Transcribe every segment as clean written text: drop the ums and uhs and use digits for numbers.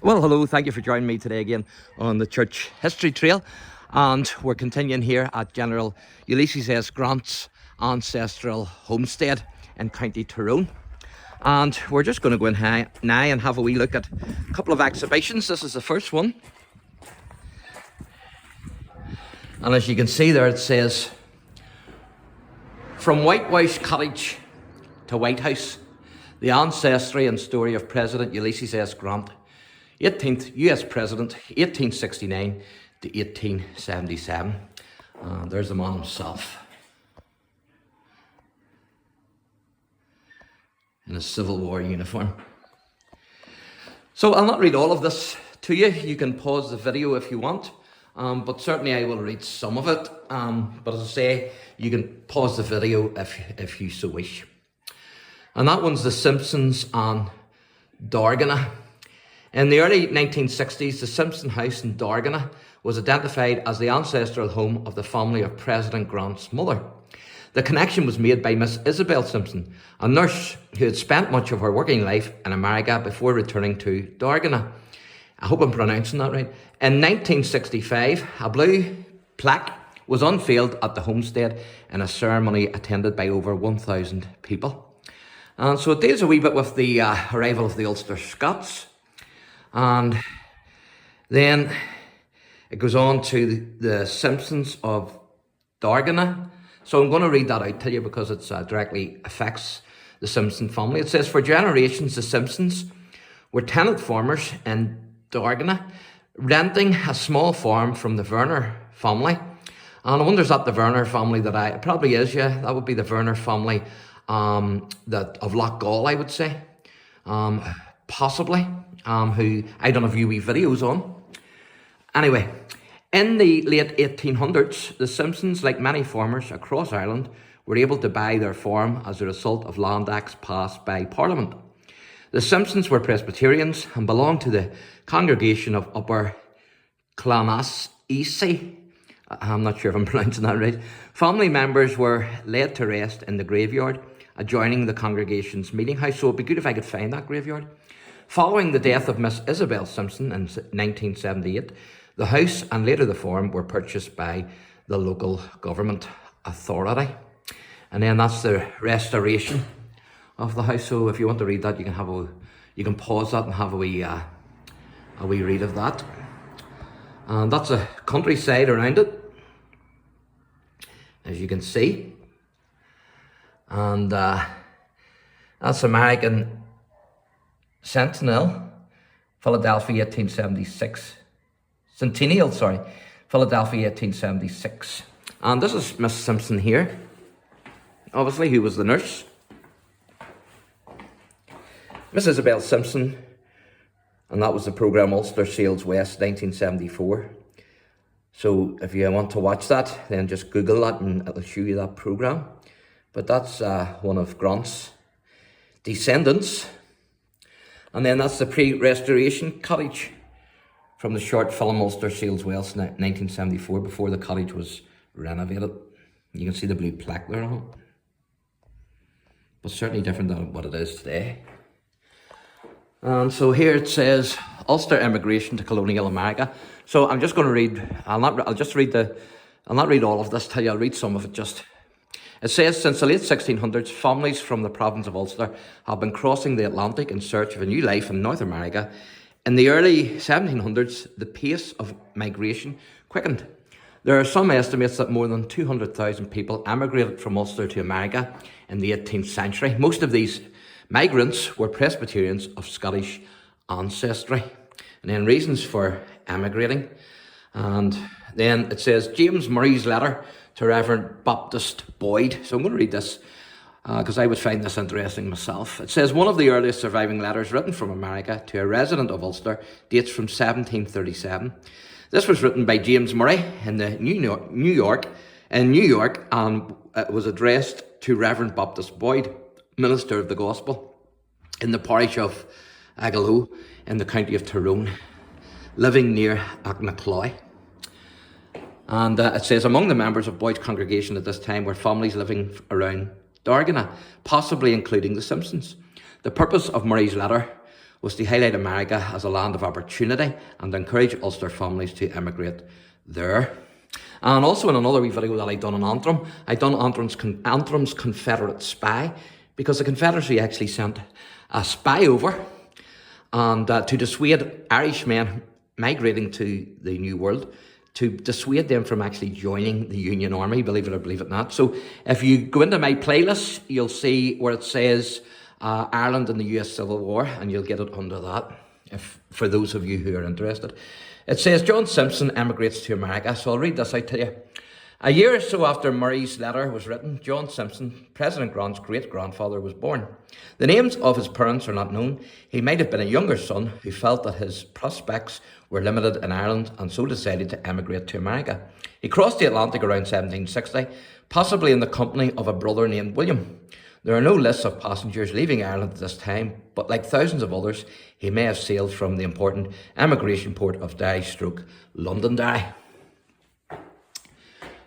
Well, hello, thank you for joining me today again on the Church History Trail. And we're continuing here at General Ulysses S. Grant's ancestral homestead in County Tyrone. And we're just going to go in now and have a wee look at a couple of exhibitions. This is the first one. And as you can see there, it says, "From White House Cottage to White House, the ancestry and story of President Ulysses S. Grant, 18th US President, 1869 to 1877. There's the man himself in his Civil War uniform. So I'll not read all of this to you. You can pause the video if you want, but certainly I will read some of it. But as I say, you can pause the video if you so wish. And that one's The Simpsons and Dargana. In the early 1960s, the Simpson House in Dargana was identified as the ancestral home of the family of President Grant's mother. The connection was made by Miss Isabel Simpson, a nurse who had spent much of her working life in America before returning to Dargana. I hope I'm pronouncing that right. In 1965, a blue plaque was unveiled at the homestead in a ceremony attended by over 1,000 people. And so it deals a wee bit with the arrival of the Ulster Scots. And then it goes on to the Simpsons of Dargana. So I'm going to read that out to you because it directly affects the Simpson family. It says, "For generations, the Simpsons were tenant farmers in Dargana, renting a small farm from the Werner family." And I wonder, is that the Werner family it probably is, yeah. That would be the Werner family that of Lochgall, I would say. Possibly. Who I don't have wee videos on. Anyway, in the late 1800s, the Simpsons, like many farmers across Ireland, were able to buy their farm as a result of Land Acts passed by Parliament. The Simpsons were Presbyterians and belonged to the congregation of Upper Clonasessie. I'm not sure if I'm pronouncing that right. Family members were laid to rest in the graveyard adjoining the congregation's meeting house, so it'd be good if I could find that graveyard. Following the death of Miss Isabel Simpson in 1978, the house and later the farm were purchased by the local government authority. And then that's the restoration of the house. So if you want to read that, you can pause that and have a wee read of that. And that's a countryside around it, as you can see. And that's American Sentinel, Philadelphia 1876. Centennial, Philadelphia 1876. And this is Miss Simpson here, obviously, who was the nurse. Miss Isabel Simpson, and that was the programme Ulster Sails West 1974. So if you want to watch that, then just Google that and it'll show you that programme. But that's one of Grant's descendants. And then that's the pre-restoration cottage from the short film Ulster Sails West 1974, before the cottage was renovated. You can see the blue plaque there on it. But certainly different than what it is today. And so here it says, Ulster immigration to colonial America. So I'm just going to read, I'll not read all of this to you, I'll read some of it just. It says, since the late 1600s, families from the province of Ulster have been crossing the Atlantic in search of a new life in North America. In the early 1700s, the pace of migration quickened. There are some estimates that more than 200,000 people emigrated from Ulster to America in the 18th century. Most of these migrants were Presbyterians of Scottish ancestry. And then reasons for emigrating. And then it says, James Murray's letter to Reverend Baptist Boyd. So I'm going to read this because I would find this interesting myself. It says, one of the earliest surviving letters written from America to a resident of Ulster dates from 1737. This was written by James Murray in New York, and it was addressed to Reverend Baptist Boyd, minister of the gospel, in the parish of Agalow in the county of Tyrone, living near Acknacloy. And it says, among the members of Boyd's congregation at this time were families living around Dargana, possibly including the Simpsons. The purpose of Murray's letter was to highlight America as a land of opportunity and encourage Ulster families to emigrate there. And also in another wee video that I done on Antrim, I done Antrim's Confederate spy, because the Confederacy actually sent a spy over and to dissuade Irishmen migrating to the New World, to dissuade them from actually joining the Union Army, believe it or believe it not. So if you go into my playlist, you'll see where it says Ireland and the US Civil War, and you'll get it under that, for those of you who are interested. It says, John Simpson emigrates to America. So I'll read this out to you. A year or so after Murray's letter was written, John Simpson, President Grant's great-grandfather, was born. The names of his parents are not known. He might have been a younger son who felt that his prospects were limited in Ireland and so decided to emigrate to America. He crossed the Atlantic around 1760, possibly in the company of a brother named William. There are no lists of passengers leaving Ireland at this time, but like thousands of others, he may have sailed from the important emigration port of Londonderry.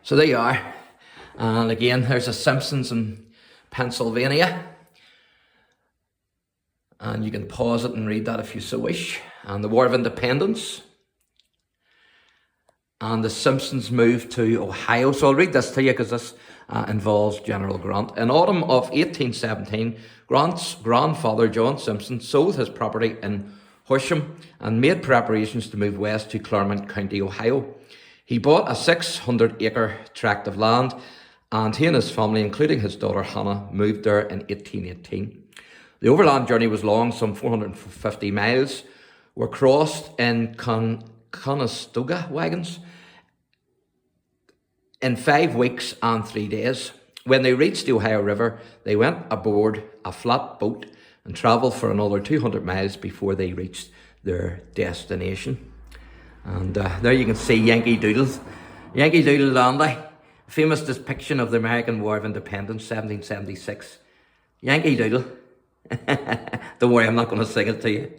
So there you are. And again, there's the Simpsons in Pennsylvania. And you can pause it and read that if you so wish. And the War of Independence. And the Simpsons moved to Ohio. So I'll read this to you because this involves General Grant. In autumn of 1817, Grant's grandfather, John Simpson, sold his property in Horsham and made preparations to move west to Clermont County, Ohio. He bought a 600-acre tract of land, and he and his family, including his daughter Hannah, moved there in 1818. The overland journey was long, some 450 miles, were crossed in Conestoga wagons in 5 weeks and 3 days. When they reached the Ohio River, they went aboard a flat boat and travelled for another 200 miles before they reached their destination. And there you can see Yankee Doodle Dandy, famous depiction of the American War of Independence, 1776. Yankee Doodle. Don't worry, I'm not going to sing it to you.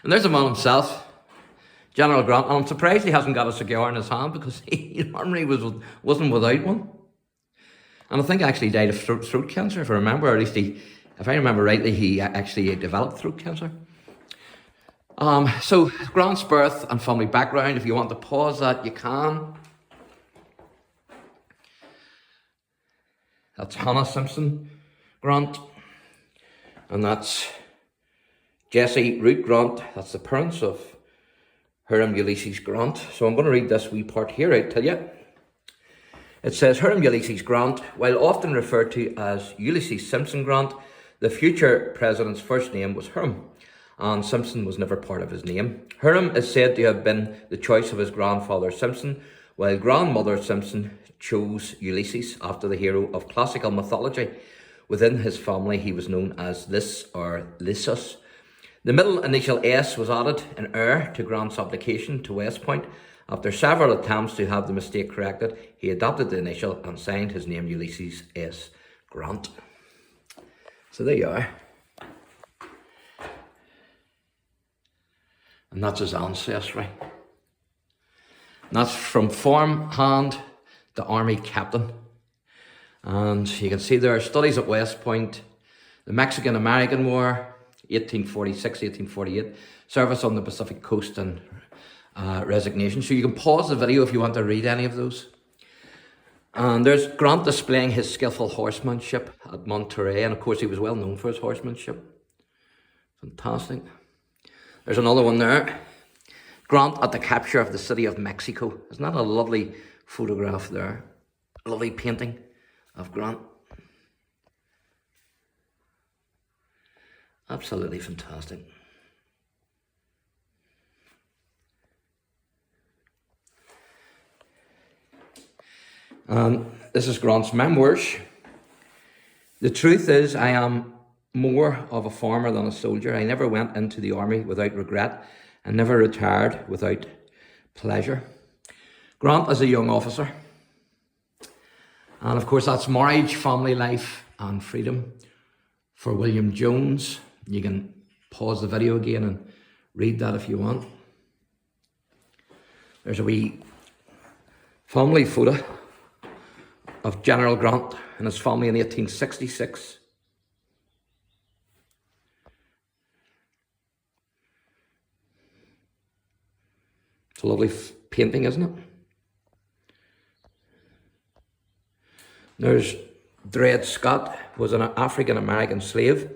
And there's the man himself, General Grant. And I'm surprised he hasn't got a cigar in his hand, because he normally wasn't without one. And I think he actually died of throat cancer, if I remember. Or at least if I remember rightly, he actually developed throat cancer. So Grant's birth and family background, if you want to pause that, you can. That's Hannah Simpson Grant. And that's Jessie Root Grant. That's the parents of Hiram Ulysses Grant. So I'm going to read this wee part here out to you. It says, Hiram Ulysses Grant, while often referred to as Ulysses Simpson Grant, the future president's first name was Hiram, and Simpson was never part of his name. Hiram is said to have been the choice of his grandfather Simpson, while grandmother Simpson chose Ulysses after the hero of classical mythology. Within his family, he was known as Lys or Lysus. The middle initial S was added in heir to Grant's application to West Point. After several attempts to have the mistake corrected, he adopted the initial and signed his name Ulysses S. Grant. So there you are. And that's his ancestry. And that's from farmhand to army captain. And you can see there are studies at West Point, the Mexican-American War, 1846, 1848, service on the Pacific Coast, and resignation. So you can pause the video if you want to read any of those. And there's Grant displaying his skillful horsemanship at Monterey, and of course he was well known for his horsemanship. Fantastic. There's another one there. Grant at the capture of the city of Mexico. Isn't that a lovely photograph there? A lovely painting of Grant. Absolutely fantastic. This is Grant's memoirs. The truth is, I am more of a farmer than a soldier. I never went into the army without regret and never retired without pleasure. Grant as a young officer. And of course, that's marriage, family life, and freedom for William Jones. You can pause the video again and read that if you want. There's a wee family photo of General Grant and his family in 1866. It's a lovely painting, isn't it? There's Dred Scott, was an African-American slave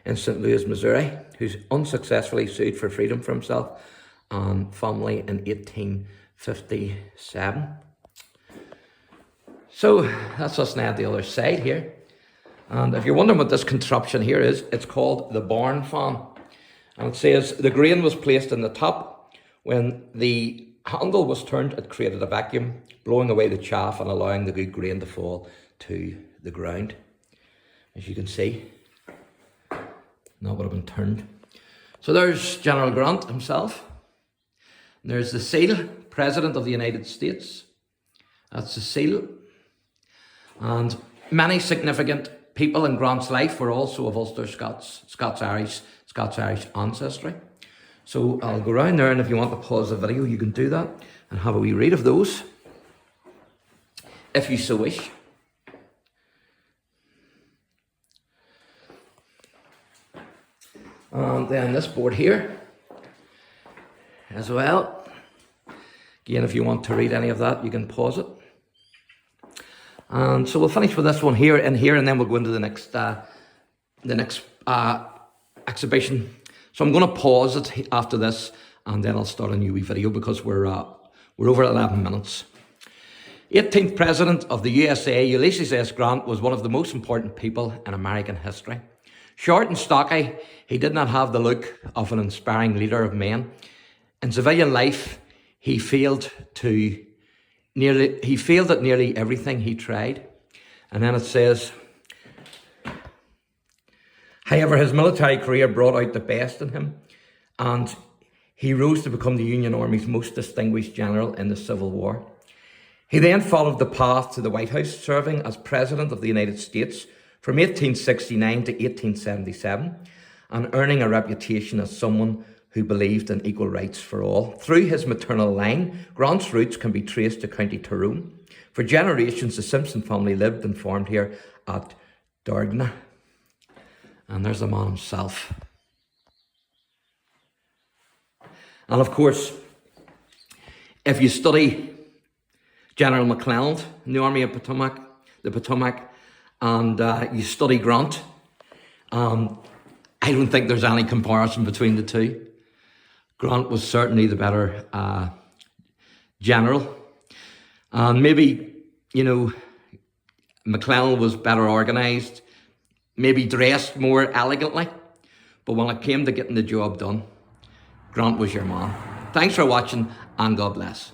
in St. Louis, Missouri, who's unsuccessfully sued for freedom for himself and family in 1857. So that's us now at the other side here. And if you're wondering what this contraption here is, it's called the barn fan. And it says the grain was placed in the top. When the handle was turned, it created a vacuum, blowing away the chaff and allowing the good grain to fall to the ground. As you can see, that would have been turned. So there's General Grant himself. And there's the seal, President of the United States. That's the seal. And many significant people in Grant's life were also of Ulster Scots-Irish ancestry. So I'll go around there, and if you want to pause the video, you can do that and have a wee read of those, if you so wish. And then this board here as well. Again, if you want to read any of that, you can pause it. And so we'll finish with this one here, and then we'll go into the next exhibition. So I'm going to pause it after this, and then I'll start a new wee video because we're over 11 minutes. 18th President of the USA, Ulysses S. Grant, was one of the most important people in American history. Short and stocky, he did not have the look of an inspiring leader of men. In civilian life, he failed at nearly everything he tried. And then it says, however, his military career brought out the best in him, and he rose to become the Union Army's most distinguished general in the Civil War. He then followed the path to the White House, serving as President of the United States from 1869 to 1877, and earning a reputation as someone who believed in equal rights for all. Through his maternal line, Grant's roots can be traced to County Tyrone. For generations, the Simpson family lived and farmed here at Dardna. And there's the man himself. And of course, if you study General McClelland in the Army of the Potomac, and you study Grant, I don't think there's any comparison between the two. Grant was certainly the better general. And maybe, McClellan was better organised, maybe dressed more elegantly. But when it came to getting the job done, Grant was your man. Thanks for watching, and God bless.